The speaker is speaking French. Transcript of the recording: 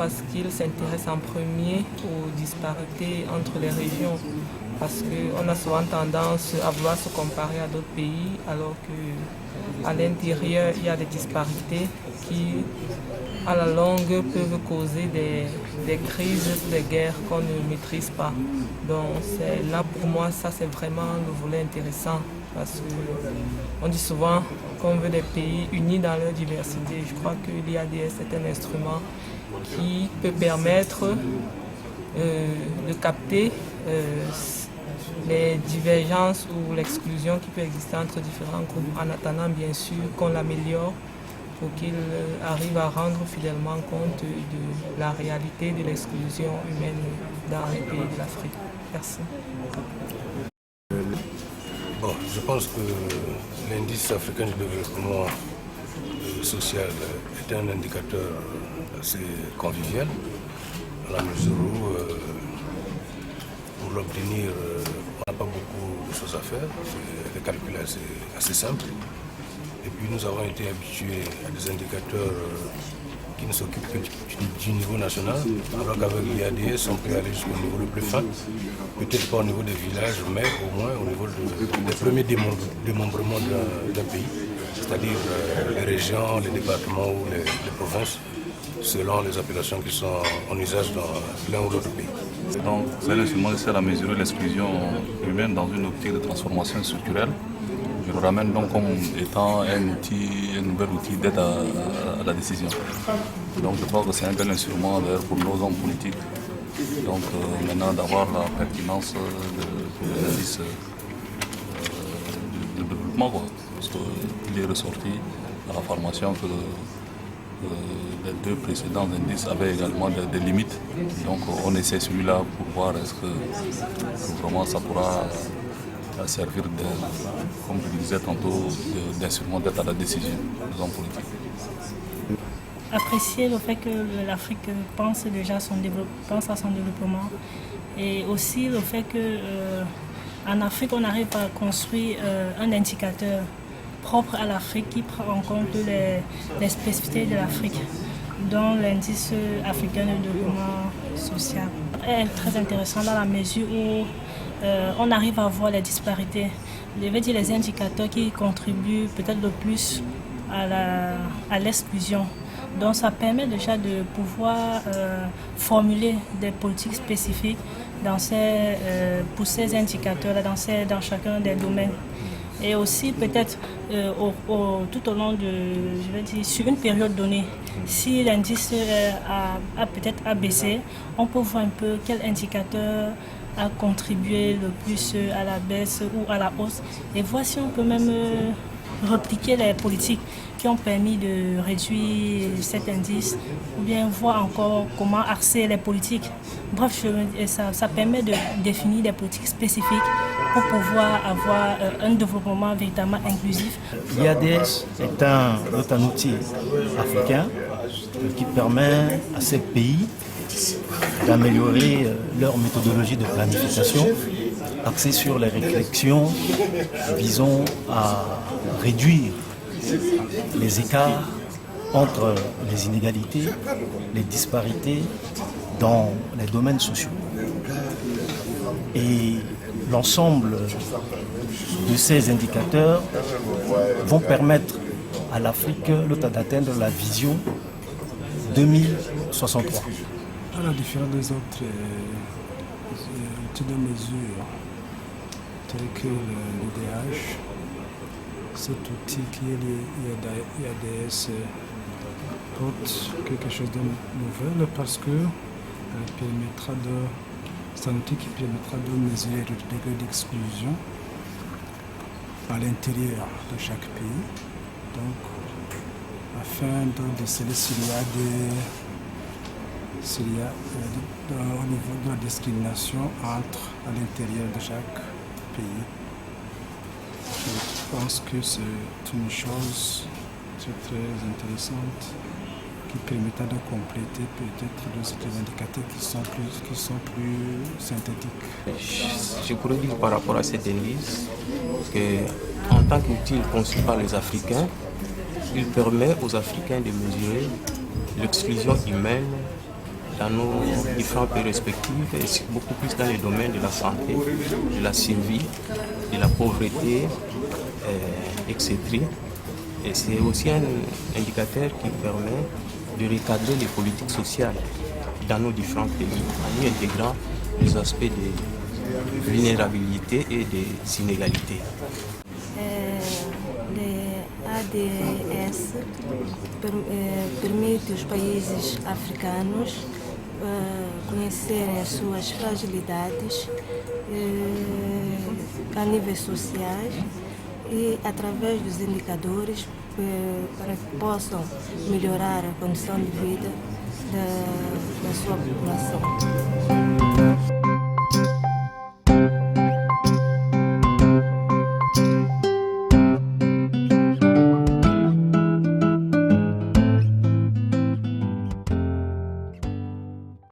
pense qu'il s'intéresse en premier aux disparités entre les régions. Parce qu'on a souvent tendance à vouloir se comparer à d'autres pays, alors qu'à l'intérieur, il y a des disparités qui, à la longue, peuvent causer des crises, des guerres qu'on ne maîtrise pas. Donc là, pour moi, ça c'est vraiment le volet intéressant. Parce qu'on dit souvent qu'on veut des pays unis dans leur diversité. Je crois que l'IADS est un instrument qui peut permettre de capter les divergences ou l'exclusion qui peut exister entre différents groupes, en attendant bien sûr qu'on l'améliore pour qu'il arrive à rendre fidèlement compte de la réalité de l'exclusion humaine dans les pays de l'Afrique. Merci. Bon, je pense que l'indice africain du développement social est un indicateur assez convivial, à la mesure où pour l'obtenir, on n'a pas beaucoup de choses à faire. Le calcul est assez simple. Et puis nous avons été habitués à des indicateurs qui ne s'occupent que du niveau national, alors qu'avec l'IADS, on peut aller jusqu'au niveau le plus fin, peut-être pas au niveau des villages, mais au moins au niveau des premiers démembrements d'un pays, c'est-à-dire les régions, les départements ou les provinces, selon les appellations qui sont en usage dans l'un ou l'autre pays. Donc, c'est un instrument qui sert à mesurer l'exclusion humaine dans une optique de transformation structurelle. Je le ramène donc comme étant un nouvel outil d'aide à la décision. Donc je crois que c'est un bel instrument pour nos hommes politiques. Donc maintenant d'avoir la pertinence de l'indice de développement, parce qu'il est ressorti à la formation que les deux précédents indices avaient également des limites. Donc on essaie celui-là pour voir est-ce que vraiment ça pourra servir, comme je le disais tantôt, d'instrument d'aide à la décision des hommes politiques. Apprécier le fait que l'Afrique pense déjà à son développement et aussi le fait qu'en Afrique on arrive à construire un indicateur propre à l'Afrique qui prend en compte les spécificités de l'Afrique, dont l'indice africain de développement social est très intéressant dans la mesure où on arrive à voir les disparités. Je vais dire les indicateurs qui contribuent peut-être le plus à l'exclusion. Donc ça permet déjà de pouvoir formuler des politiques spécifiques pour ces indicateurs-là, dans chacun des domaines. Et aussi peut-être tout au long sur une période donnée, si l'indice a peut-être baissé, on peut voir un peu quel indicateur a contribué le plus à la baisse ou à la hausse et voir si on peut même repliquer les politiques qui ont permis de réduire cet indice ou bien voir encore comment axer les politiques. Bref, ça permet de définir des politiques spécifiques pour pouvoir avoir un développement véritablement inclusif. L'IADS est un outil africain qui permet à ces pays d'améliorer leur méthodologie de planification axée sur les réflexions visant à réduire les écarts entre les inégalités, les disparités dans les domaines sociaux. Et l'ensemble de ces indicateurs vont permettre à l'Afrique d'atteindre la vision 2063. À la différence des autres outils de mesure, tels que l'IDH, cet outil qui est l'IADS porte quelque chose de nouvel parce que c'est un outil qui permettra de mesurer le degré d'exclusion à l'intérieur de chaque pays. Donc, afin de déceler au niveau de la discrimination à l'intérieur de chaque pays. Je pense que c'est une chose très intéressante qui permettra de compléter peut-être d'autres indicateurs qui sont plus synthétiques. Je pourrais dire par rapport à cet indice qu'en tant qu'outil conçu par les Africains, il permet aux Africains de mesurer l'exclusion humaine dans nos différents pays respectifs, et beaucoup plus dans les domaines de la santé, de la survie, de la pauvreté, etc. Et c'est aussi un indicateur qui permet de recadrer les politiques sociales dans nos différents pays, en y intégrant les aspects de vulnérabilité et des inégalités. ADS permite aos países africanos conhecerem as suas fragilidades a níveis sociais e, através dos indicadores, para que possam melhorar a condição de vida da sua população.